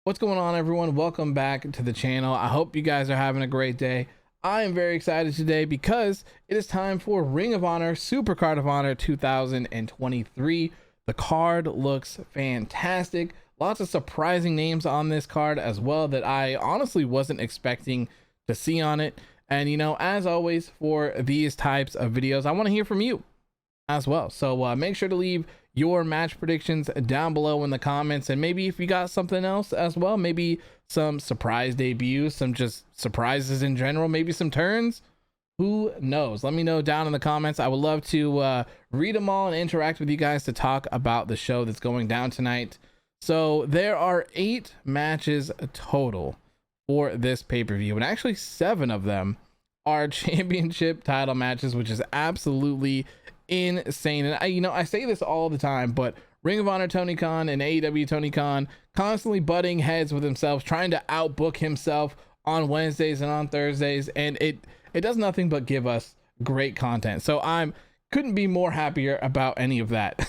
What's going on, everyone? Welcome back to the channel. I hope you guys are having a great day. I am very excited today because it is time for Ring of Honor Supercard of Honor 2023. The card looks fantastic. Lots of surprising names on this card as well that I honestly wasn't expecting to see on it. And as always, for these types of videos, I want to hear from you as well. So make sure to leave your match predictions down below in the comments, and maybe if you got something else as well, maybe some surprise debuts, some just surprises in general, maybe some turns, who knows? Let me know down in the comments. I would love to read them all and interact with you guys to talk about the show that's going down tonight. So there are 8 matches total for this pay-per-view, and actually 7 of them are championship title matches, which is absolutely insane. And I say this all the time, but Ring of Honor Tony Khan and AEW Tony Khan constantly butting heads with themselves, trying to outbook himself on Wednesdays and on Thursdays, and it does nothing but give us great content. So couldn't be more happier about any of that.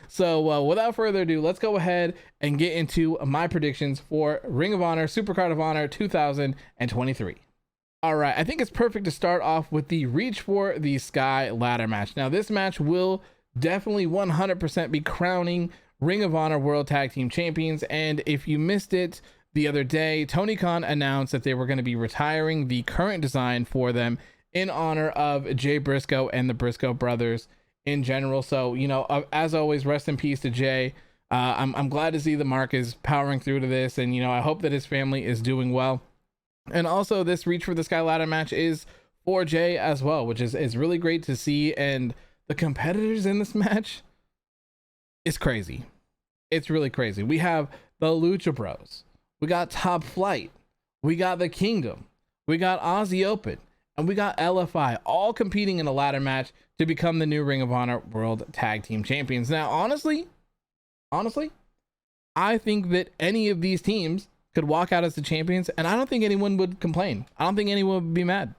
So without further ado, let's go ahead and get into my predictions for Ring of Honor Supercard of Honor 2023. All right, I think it's perfect to start off with the Reach for the Sky ladder match. Now, this match will definitely 100% be crowning Ring of Honor World Tag Team Champions. And if you missed it the other day, Tony Khan announced that they were going to be retiring the current design for them in honor of Jay Briscoe and the Briscoe brothers in general. So, as always, rest in peace to Jay. I'm glad to see the Mark is powering through to this, and I hope that his family is doing well. And also, this Reach for the Sky ladder match is for Jay as well, which is really great to see. And the competitors in this match is crazy. It's really crazy. We have the Lucha Bros, we got Top Flight, we got the Kingdom, we got Aussie Open, and we got LFI all competing in a ladder match to become the new Ring of Honor World Tag Team Champions. Now, honestly, I think that any of these teams could walk out as the champions, and I don't think anyone would complain. I don't think anyone would be mad.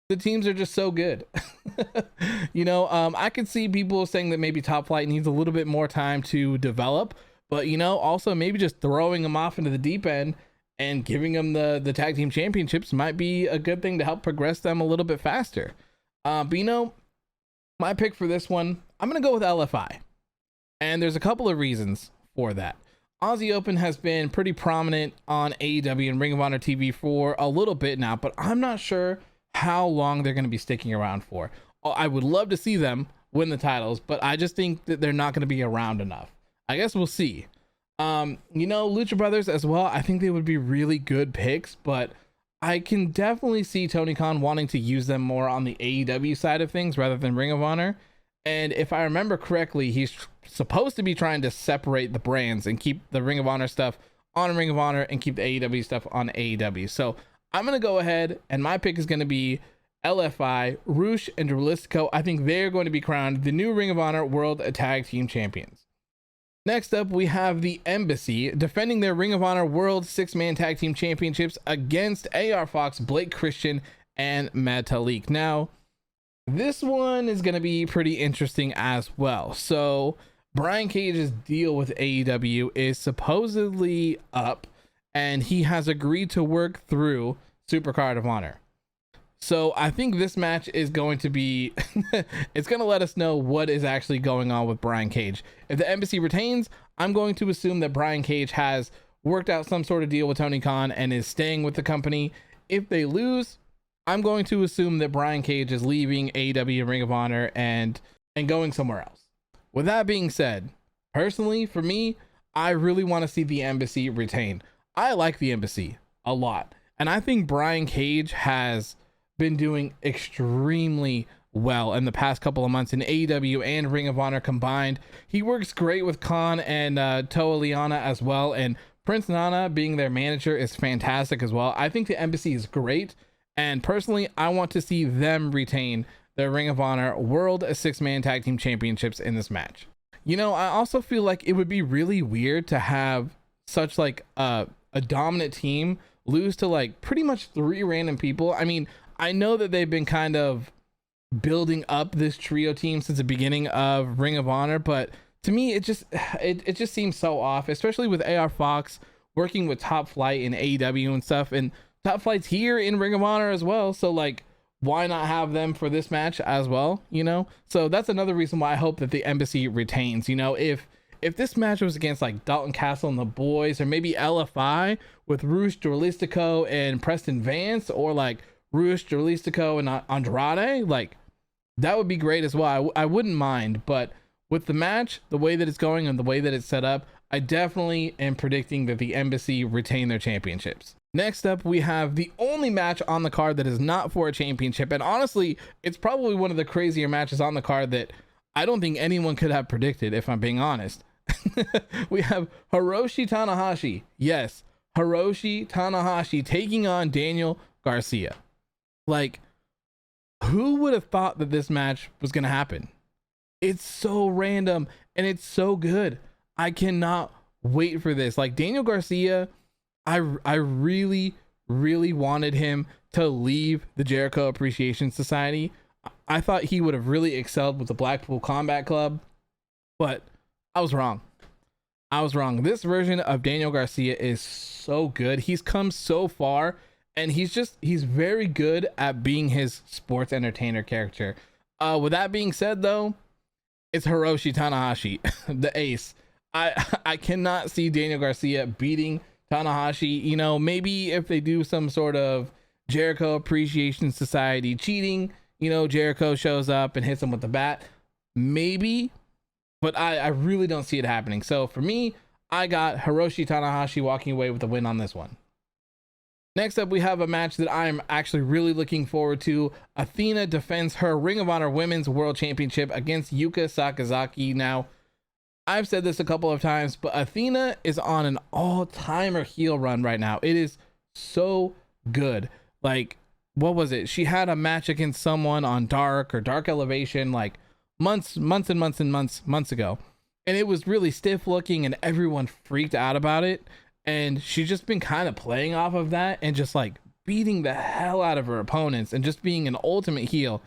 The teams are just so good. I could see people saying that maybe Top Flight needs a little bit more time to develop, but also maybe just throwing them off into the deep end and giving them the tag team championships might be a good thing to help progress them a little bit faster. But my pick for this one, I'm gonna go with LFI, and there's a couple of reasons for that. Aussie Open has been pretty prominent on AEW and Ring of Honor TV for a little bit now, but I'm not sure how long they're going to be sticking around for. I would love to see them win the titles, but I just think that they're not going to be around enough. I guess we'll see. Lucha Brothers as well, I think they would be really good picks, but I can definitely see Tony Khan wanting to use them more on the AEW side of things rather than Ring of Honor. And if I remember correctly, he's supposed to be trying to separate the brands and keep the Ring of Honor stuff on Ring of Honor and keep the AEW stuff on AEW. So I'm going to go ahead, and my pick is going to be LFI, Roosh, and Dralistico. I think they're going to be crowned the new Ring of Honor World Tag Team Champions. Next up, we have the Embassy defending their Ring of Honor World 6-Man Tag Team Championships against AR Fox, Blake Christian, and Metalik. Now, this one is going to be pretty interesting as well. So Brian Cage's deal with AEW is supposedly up, and he has agreed to work through Supercard of Honor. So I think this match is going to be it's going to let us know what is actually going on with Brian Cage. If the Embassy retains, I'm going to assume that Brian Cage has worked out some sort of deal with Tony Khan and is staying with the company. If they lose, I'm going to assume that Brian Cage is leaving AEW and Ring of Honor and going somewhere else. With that being said, personally, for me, I really want to see the Embassy retain. I like the Embassy a lot, and I think Brian Cage has been doing extremely well in the past couple of months in AEW and Ring of Honor combined. He works great with Khan and Toa Liana as well, and Prince Nana being their manager is fantastic as well. I think the Embassy is great. And personally, I want to see them retain their Ring of Honor World 6-Man Tag Team Championships in this match. I also feel like it would be really weird to have such like a dominant team lose to like pretty much 3 random people. I mean, I know that they've been kind of building up this trio team since the beginning of Ring of Honor, but to me, it just seems so off, especially with AR Fox working with Top Flight in AEW and stuff, and Top Flight's here in Ring of Honor as well. So like, why not have them for this match as well? You know, so that's another reason why I hope that the Embassy retains. You know, if this match was against like Dalton Castle and the Boys, or maybe LFI with Rush Jorlistico and Preston Vance, or like Rush Jorlistico and Andrade, like that would be great as well. I wouldn't mind, but with the match, the way that it's going and the way that it's set up, I definitely am predicting that the Embassy retain their championships. Next up, we have the only match on the card that is not for a championship. And honestly, it's probably one of the crazier matches on the card that I don't think anyone could have predicted, if I'm being honest. We have Hiroshi Tanahashi. Yes, Hiroshi Tanahashi taking on Daniel Garcia. Like, who would have thought that this match was going to happen? It's so random and it's so good. I cannot wait for this. Like, Daniel Garcia, I really wanted him to leave the Jericho Appreciation Society. I thought he would have really excelled with the Blackpool Combat Club, but I was wrong. This version of Daniel Garcia is so good. He's come so far, and he's very good at being his sports entertainer character. With that being said, though, it's Hiroshi Tanahashi, the ace. I cannot see Daniel Garcia beating Tanahashi. You know, maybe if they do some sort of Jericho Appreciation Society cheating, you know, Jericho shows up and hits him with the bat, maybe, but I really don't see it happening. So for me, I got Hiroshi Tanahashi walking away with the win on this one. Next up, we have a match that I'm actually really looking forward to. Athena defends her Ring of Honor Women's World Championship against Yuka Sakazaki. Now, I've said this a couple of times, but Athena is on an all-timer heel run right now. It is so good. Like, what was it? She had a match against someone on Dark Elevation like months ago. And it was really stiff looking and everyone freaked out about it. And she's just been kind of playing off of that and just like beating the hell out of her opponents and just being an ultimate heel.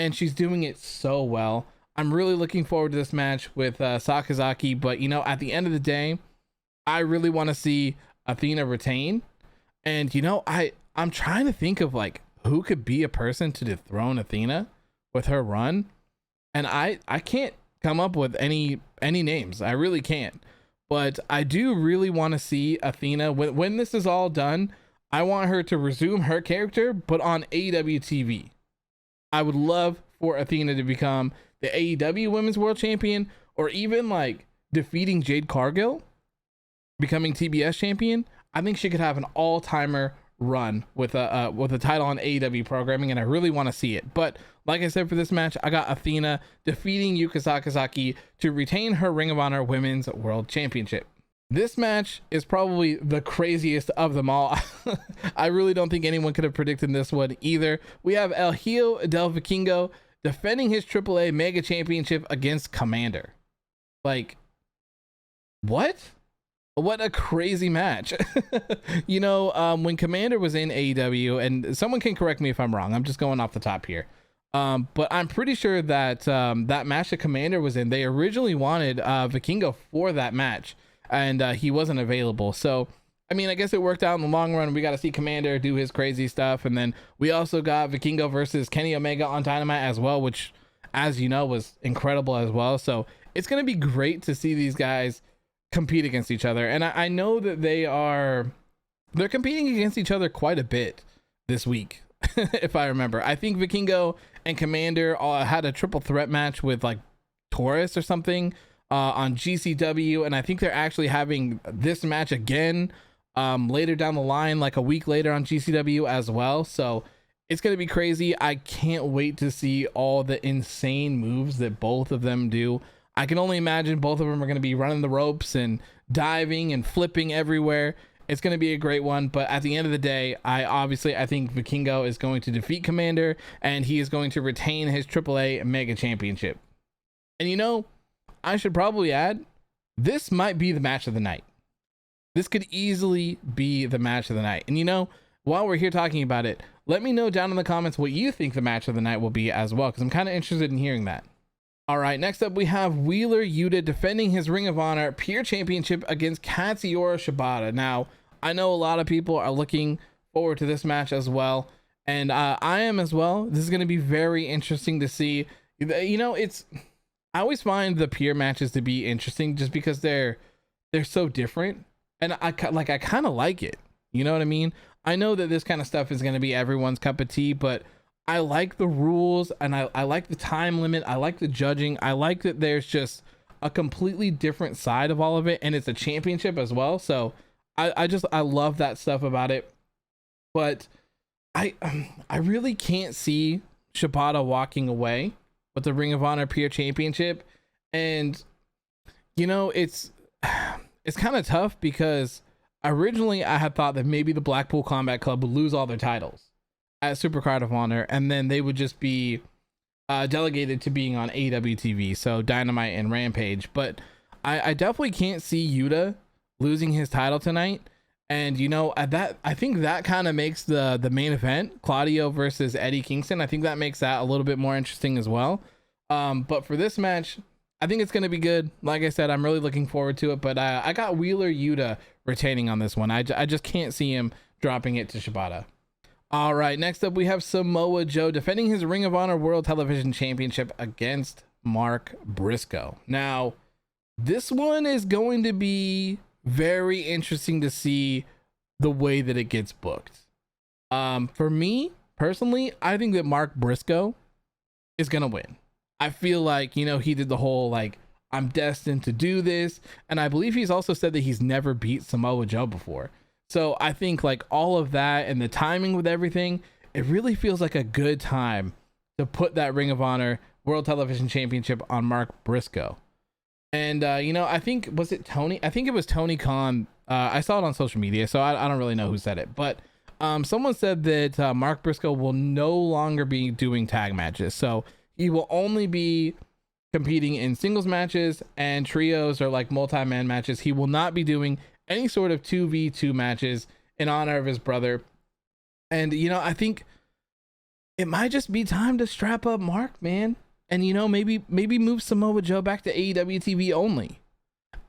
And she's doing it so well. I'm really looking forward to this match with Sakazaki. But, you know, at the end of the day, I really want to see Athena retain. And, you know, I'm trying to think of like who could be a person to dethrone Athena with her run. And I can't come up with any names. I really can't. But I do really want to see Athena, when this is all done, I want her to resume her character, but on AEW TV. I would love for Athena to become the AEW Women's World Champion, or even like defeating Jade Cargill, becoming TBS champion. I think she could have an all-timer run with a title on AEW programming, and I really want to see it. But like I said, for this match, I got Athena defeating Yuka Sakazaki to retain her Ring of Honor Women's World Championship. This match is probably the craziest of them all. I really don't think anyone could have predicted this one either. We have El Hijo del Vikingo defending his AAA Mega Championship against Komander. Like, what a crazy match. You know, when Komander was in AEW, and someone can correct me if I'm wrong, I'm just going off the top here, but I'm pretty sure that that match that Komander was in, they originally wanted Vikingo for that match, and he wasn't available. So I mean, I guess it worked out in the long run. We got to see Komander do his crazy stuff, and then we also got Vikingo versus Kenny Omega on Dynamite as well, which, as you know, was incredible as well. So it's going to be great to see these guys compete against each other. And I know that they're competing against each other quite a bit this week. If I remember, I think Vikingo and Komander had a triple threat match with like Taurus or something on GCW, and I think they're actually having this match again later down the line, like a week later on GCW as well. So it's going to be crazy. I can't wait to see all the insane moves that both of them do. I can only imagine both of them are going to be running the ropes and diving and flipping everywhere. It's going to be a great one. But at the end of the day, I think Vikingo is going to defeat Komander, and he is going to retain his AAA Mega Championship. And you know, I should probably add, this might be the match of the night. This could easily be the match of the night. And you know, while we're here talking about it, let me know down in the comments what you think the match of the night will be as well, because I'm kind of interested in hearing that. All right, next up we have Wheeler Yuta defending his Ring of Honor Pure Championship against Katsuyori Shibata. Now, I know a lot of people are looking forward to this match as well, and I am as well. This is going to be very interesting to see. You know, I always find the Pure matches to be interesting just because they're so different, and I kind of like it. You know what I mean? I know that this kind of stuff is going to be everyone's cup of tea, but I like the rules, and I like the time limit. I like the judging. I like that there's just a completely different side of all of it, and it's a championship as well. So I love that stuff about it. But I really can't see Shibata walking away with the Ring of Honor Pure Championship, and you know it's kind of tough because originally I had thought that maybe the Blackpool Combat Club would lose all their titles at Supercard of Honor, and then they would just be delegated to being on AEW TV, so Dynamite and Rampage. But I definitely can't see Yuta losing his title tonight. And you know, I think that kind of makes the main event, Claudio versus Eddie Kingston, I think that makes that a little bit more interesting as well. But for this match, I think it's going to be good. Like I said, I'm really looking forward to it. But I got Wheeler Yuta retaining on this one. I just can't see him dropping it to Shibata. All right, next up we have Samoa Joe defending his Ring of Honor World Television Championship against Mark Briscoe. Now, this one is going to be very interesting to see the way that it gets booked. For me personally, I think that Mark Briscoe is gonna win. I feel like, you know, he did the whole like, I'm destined to do this, and I believe he's also said that he's never beat Samoa Joe before. So I think like all of that and the timing with everything, it really feels like a good time to put that Ring of Honor World Television Championship on Mark Briscoe. And you know, I think it was Tony Khan. I saw it on social media, so I don't really know who said it, but someone said that Mark Briscoe will no longer be doing tag matches, so he will only be competing in singles matches and trios or like multi-man matches. He will not be doing any sort of 2v2 matches in honor of his brother. And you know, I think it might just be time to strap up Mark, man. And you know, maybe move Samoa Joe back to AEW TV only.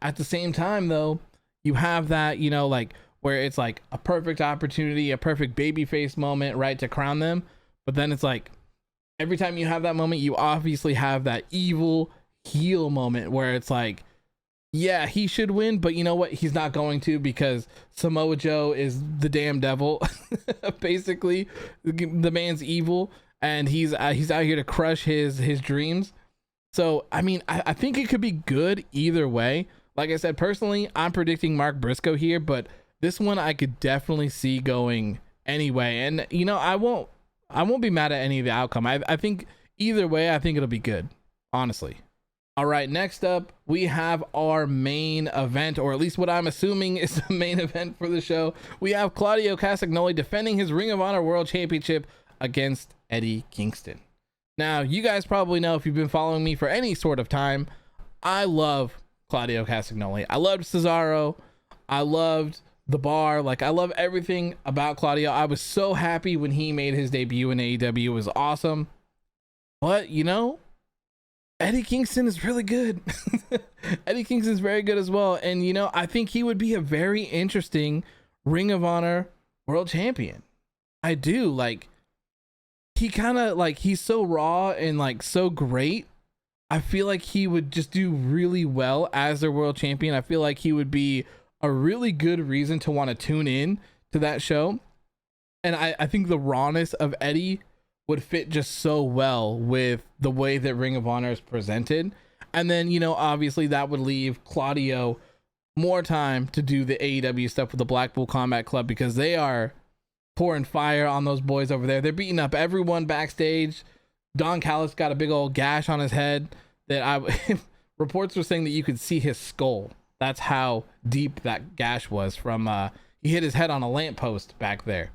At the same time though, you have that, you know, like where it's like a perfect opportunity, a perfect babyface moment, right, to crown them. But then it's like every time you have that moment, you obviously have that evil heel moment where it's like, yeah, he should win, but you know what? He's not going to, because Samoa Joe is the damn devil. Basically, the man's evil, and he's out here to crush his dreams. So, I mean, I think it could be good either way. Like I said, personally, I'm predicting Mark Briscoe here, but this one I could definitely see going anyway. And you know, I won't be mad at any of the outcome. I think either way, I think it'll be good, honestly. All right, next up, we have our main event, or at least what I'm assuming is the main event for the show. We have Claudio Castagnoli defending his Ring of Honor World Championship against Eddie Kingston. Now, you guys probably know, if you've been following me for any sort of time, I love Claudio Castagnoli. I loved Cesaro. I loved the bar. Like, I love everything about Claudio. I was so happy when he made his debut in AEW. It was awesome. But, you know, Eddie Kingston is really good. Eddie Kingston is very good as well. And, you know, I think he would be a very interesting Ring of Honor World Champion. I do. Like, he kind of, like, he's so raw and, like, so great. I feel like he would just do really well as their World Champion. I feel like he would be a really good reason to want to tune in to that show. And I think the rawness of Eddie would fit just so well with the way that Ring of Honor is presented. And then, you know, obviously that would leave Claudio more time to do the AEW stuff with the Blackpool Combat Club, because they are pouring fire on those boys over there. They're beating up everyone backstage. Don Callis got a big old gash on his head that reports were saying that you could see his skull. That's how deep that gash was from he hit his head on a lamppost back there.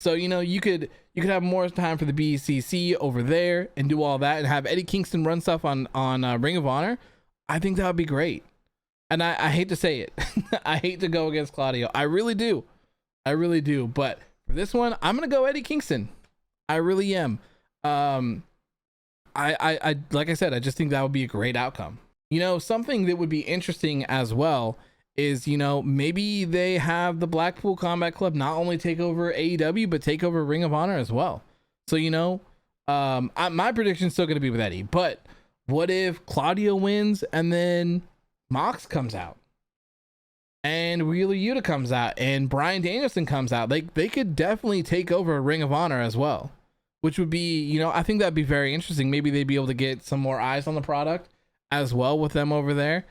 So, you know, you could have more time for the BCC over there and do all that, and have Eddie Kingston run stuff on Ring of Honor. I think that would be great. And I hate to say it. I hate to go against Claudio. I really do. But for this one, I'm going to go Eddie Kingston. I really am. I like I said, I just think that would be a great outcome. You know, something that would be interesting as well is, you know, maybe they have the Blackpool Combat Club not only take over AEW, but take over Ring of Honor as well. So, you know, my prediction's still going to be with Eddie, but what if Claudio wins and then Mox comes out and Wheeler Yuta comes out and Bryan Danielson comes out? Like, they could definitely take over Ring of Honor as well, which would be, you know, I think that'd be very interesting. Maybe they'd be able to get some more eyes on the product as well with them over there.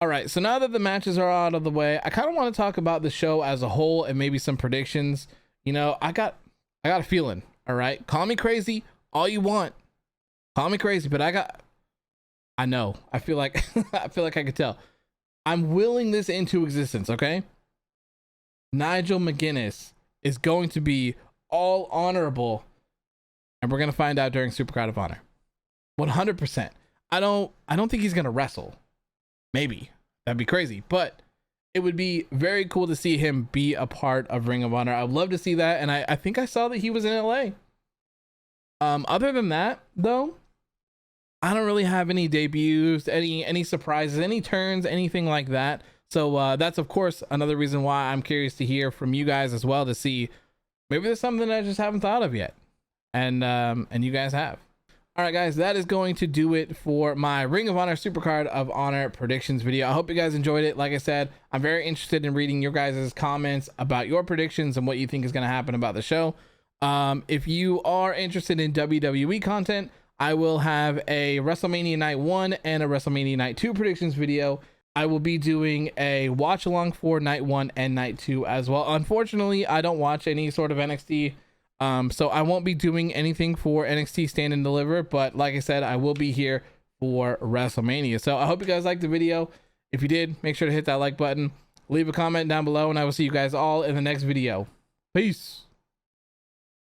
All right, so now that the matches are out of the way, I kind of want to talk about the show as a whole and maybe some predictions. You know, I got a feeling. All right, call me crazy all you want, call me crazy, but I know, I feel like I could tell. I'm willing this into existence. Okay, Nigel McGuinness is going to be all honorable, and we're gonna find out during Supercard of Honor. 100%. I don't think he's gonna wrestle. Maybe that'd be crazy, but it would be very cool to see him be a part of Ring of Honor. I'd love to see that, and I think I saw that he was in LA. Other than that, though, I don't really have any debuts, any surprises, any turns, anything like that. So that's of course another reason why I'm curious to hear from you guys as well, to see maybe there's something I just haven't thought of yet, and you guys have. All right, guys, that is going to do it for my Ring of Honor Supercard of Honor predictions video. I hope you guys enjoyed it. Like I said, I'm very interested in reading your guys' comments about your predictions and what you think is going to happen about the show. If you are interested in WWE content, I will have a WrestleMania Night 1 and a WrestleMania Night 2 predictions video. I will be doing a watch along for Night 1 and Night 2 as well. Unfortunately, I don't watch any sort of NXT. So I won't be doing anything for NXT Stand and Deliver, but like I said, I will be here for WrestleMania. So I hope you guys liked the video. If you did, make sure to hit that like button, leave a comment down below, and I will see you guys all in the next video. Peace.